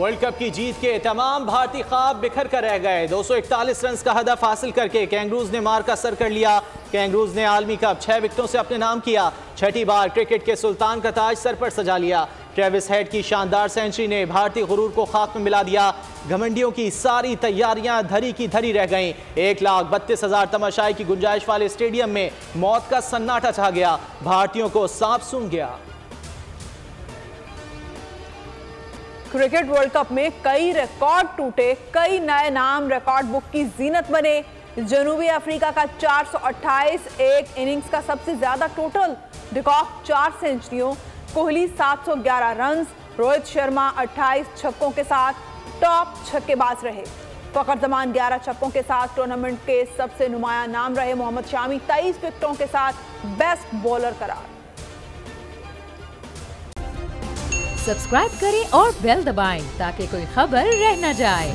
World cup की जीत के तमाम भारतीय ख्वाब बिखर कर रह गए। 241 रन का हदफ हासिल करके कैंगरूज ने मार का सर कर लिया। कैंगरूज ने आलमी कप 6 विकेटों से अपने नाम किया। छठी बार क्रिकेट के सुल्तान का ताज सर पर सजा लिया। ट्रेविस हेड की शानदार सेंचुरी ने भारतीय गुरूर को खाक में मिला दिया। घमंडियों की सारी तैयारियां धरी की धरी रह गईं। 1,32,000 तमाशाई की गुंजाइश वाले स्टेडियम में मौत का सन्नाटा छा गया। भारतीयों को सांप सूंघ गया। क्रिकेट वर्ल्ड कप में कई रिकॉर्ड टूटे, कई नए नाम रिकॉर्ड बुक की जीनत बने। जनूबी अफ्रीका का 428 एक इनिंग्स का सबसे ज्यादा टोटल, डिकॉक 4 सेंचुरियों, कोहली 711 रन, रोहित शर्मा 28 छक्कों के साथ टॉप छक्केबाज रहे। फखर जमान 11 छक्कों के साथ टूर्नामेंट के सबसे नुमाया नाम रहे। मोहम्मद शामी 23 विकेटों के साथ बेस्ट बॉलर करार। सब्सक्राइब करें और बेल दबाएं ताकि कोई खबर रह न जाए।